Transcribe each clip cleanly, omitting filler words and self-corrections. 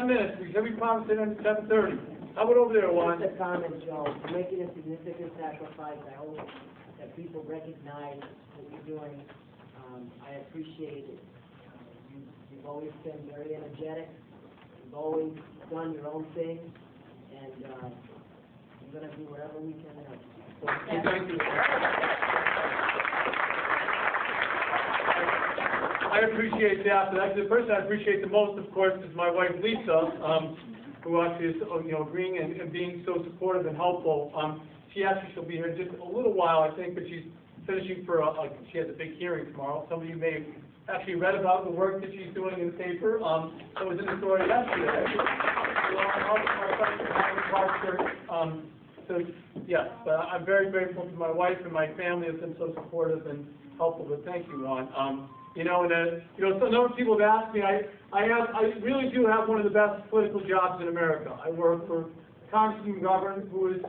10 minutes. We said we promised it at 7:30. How about over there, Juan? Just a comment, Joe. You're making a significant sacrifice. I hope that people recognize what you're doing. I appreciate it. You've always been very energetic. You've always done your own thing, and we're going to do whatever we can help. So thank you. I appreciate that. But the person I appreciate the most, of course, is my wife Lisa, who actually is, agreeing and being so supportive and helpful. She actually she'll be here just a little while, I think, but she's finishing for she has a big hearing tomorrow. Some of you may have actually read about the work that she's doing in the paper. That was in the story yesterday. So yes, I'm very grateful to my wife and my family have been so supportive and helpful. But thank you, Ron. So a number of people have asked me. I really do have one of the best political jobs in America. I work for Congressman McGovern, who is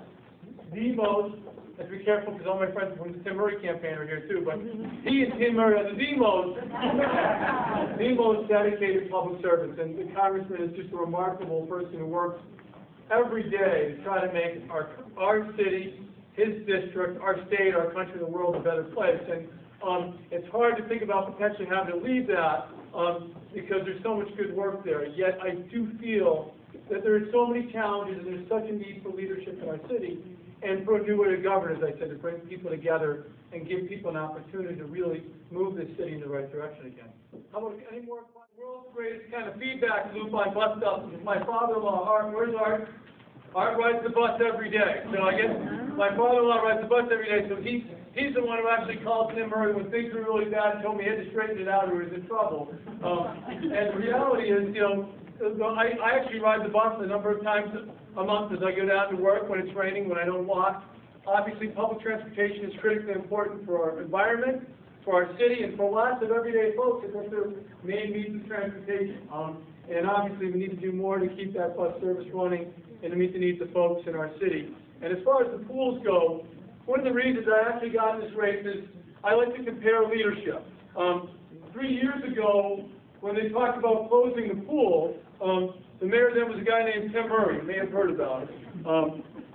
the most. I have to be careful because all my friends from the Tim Murray campaign are here too. But he and Tim Murray are the most dedicated public servants, and the congressman is just a remarkable person who works every day to try to make our city, his district, our state, our country, the world a better place. And it's hard to think about potentially having to leave that because there's so much good work there. Yet I do feel that there are so many challenges and there's such a need for leadership in our city and for a new way to govern, as I said, to bring people together and give people an opportunity to really move this city in the right direction again. How about any more world's greatest kind of feedback loop on bus stops? My father-in-law, Art, where's Art? Art rides the bus every day. So I guess my father-in-law rides the bus every day, so he's the one who actually called Tim Murray when things were really bad and told me he had to straighten it out or he was in trouble. And the reality is, I actually ride the bus a number of times a month as I go down to work when it's raining, when I don't walk. Obviously, public transportation is critically important for our environment, for our city, and for lots of everyday folks. That's their main means of transportation. And obviously, we need to do more to keep that bus service running and to meet the needs of folks in our city. And as far as the pools go, one of the reasons I actually got in this race is I like to compare leadership. 3 years ago, when they talked about closing the pool, the mayor then was a guy named Tim Murray. You may have heard about it.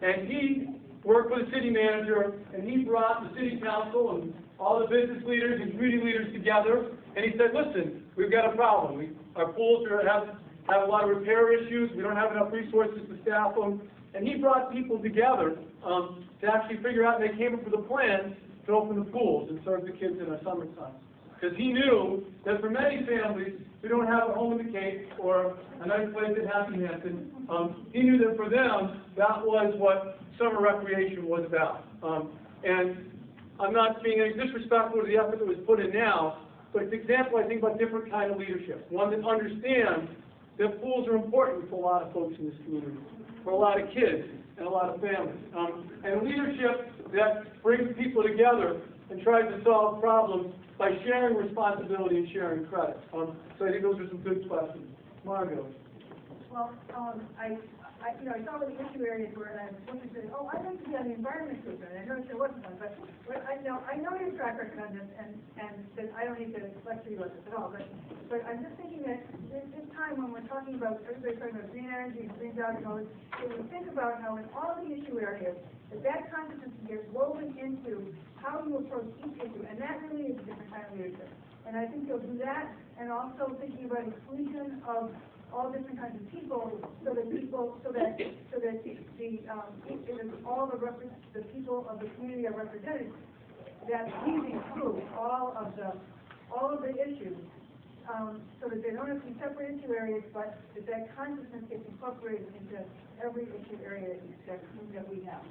And he worked with the city manager, and he brought the city council and all the business leaders and community leaders together, and he said, listen, we've got a problem. Our pools have a lot of repair issues. We don't have enough resources to staff them. And he brought people together to actually figure out, and they came up with a plan to open the pools and serve the kids in the summertime. Because he knew that for many families who don't have a home in the Cape or a nice place in Hampton, he knew that for them, that was what summer recreation was about. And I'm not being any disrespectful to the effort that was put in now, but it's an example, I think, about different kind of leadership. One that understands that pools are important for a lot of folks in this community, for a lot of kids and a lot of families. And leadership that brings people together and tries to solve problems by sharing responsibility and sharing credit. So I think those are some good questions. Margot. Well, I saw the issue areas where I was supposed to say, oh, I'd like to be on the environment group, and I noticed there wasn't one, but I know your track record on this, and that I don't need to lecture you on this at all, but I'm just thinking that this time when we're talking about, everybody's talking about green energy and green jobs and all this, if we think about how in all the issue areas, that consciousness gets woven into how you approach each issue, and that really is a different kind of leadership. And I think you'll do that, and also thinking about inclusion of all different kinds of people, so that all the people of the community are represented. That we include all of the issues, so that they don't have to be separate issue areas, but that consciousness gets incorporated into every issue area that we have.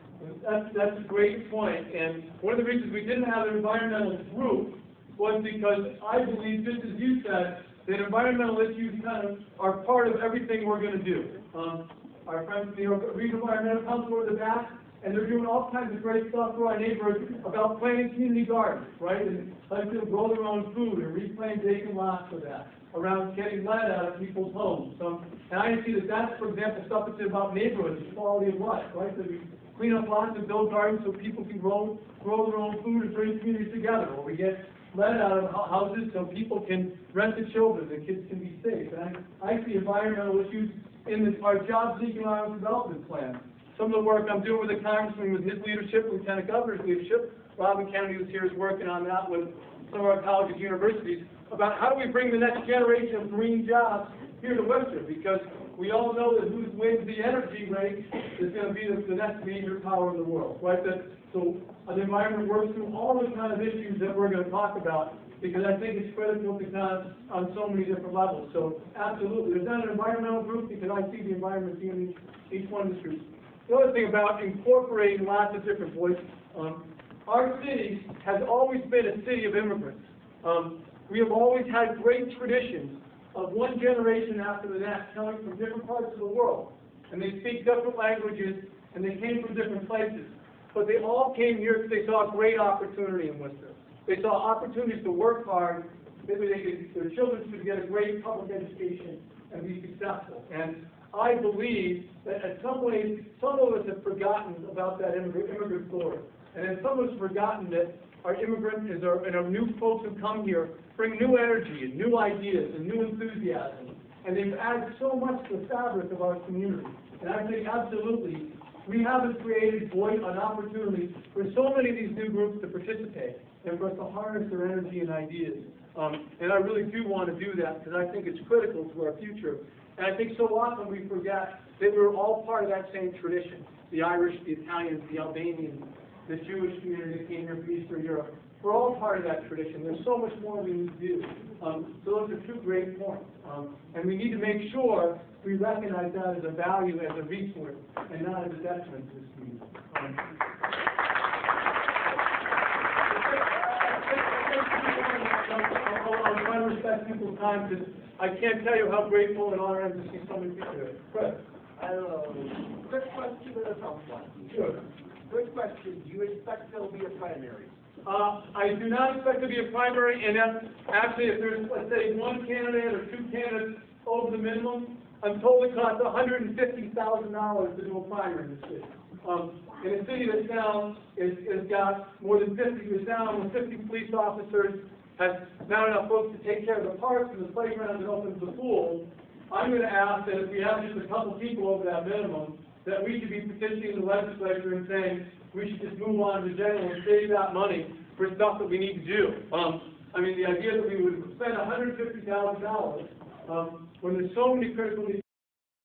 That's a great point, and one of the reasons we didn't have an environmental group was because I believe, just as you said, that environmental issues kind of are part of everything we're going to do. Our friends from the Regional Environmental Council are at the back, and they're doing all kinds of great stuff for our neighborhoods about planting community gardens, right? And letting them grow their own food and reclaim vacant lots for that, around getting lead out of people's homes. And I see that that's, for example, stuff that's about neighborhoods, quality of life, right? So we clean up lots and build gardens so people can grow their own food and bring communities together. Or we get lead out of houses so people can rent to children, the kids can be safe. And I see environmental issues in our Jobs and Economic Development Plan. Some of the work I'm doing with the Congressman, with his leadership, Lieutenant Governor's leadership, Robin Kennedy was here, is working on that with some of our colleges and universities, about how do we bring the next generation of green jobs here to Worcester, because we all know that who wins the energy race is going to be the next major power in the world, right? So the environment works through all the kind of issues that we're going to talk about, because I think it's critical to kind of, on so many different levels. So absolutely, there's not an environmental group, because I see the environment being each one of the streets. The other thing about incorporating lots of different voices, our city has always been a city of immigrants. We have always had great traditions of one generation after the next coming from different parts of the world. And they speak different languages, and they came from different places. But they all came here because they saw a great opportunity in Worcester. They saw opportunities to work hard, maybe their children could get a great public education and be successful. And I believe that in some ways, some of us have forgotten about that immigrant story. And then some of us have forgotten that our immigrants and our new folks who come here bring new energy and new ideas and new enthusiasm. And they've added so much to the fabric of our community. And I think absolutely, we haven't created an opportunity for so many of these new groups to participate and for us to harness their energy and ideas. And I really do want to do that because I think it's critical to our future. And I think so often we forget that we're all part of that same tradition. The Irish, the Italians, the Albanians, the Jewish community that came here from Eastern Europe. We're all part of that tradition. There's so much more we need to do. So those are two great points. And we need to make sure we recognize that as a value, as a resource, and not as a detriment to this community. I'll try to respect people's time because I can't tell you how grateful and honored I am to see so many people here. Chris. Quick question and a tough one. Sure. Quick question, do you expect there'll be a primary? I do not expect to be a primary, and actually if there's, let's say, one candidate or two candidates over the minimum, I'm told it costs $150,000 to do a primary in the city. In a city that's now is got more than 50, is now almost 50 police officers, has not enough folks to take care of the parks and the playgrounds and opens the pools, I'm going to ask that if we have just a couple people over that minimum, that we should be petitioning the legislature and saying we should just move on to general and save that money for stuff that we need to do. I mean, the idea that we would spend $150,000 when there's so many critical needs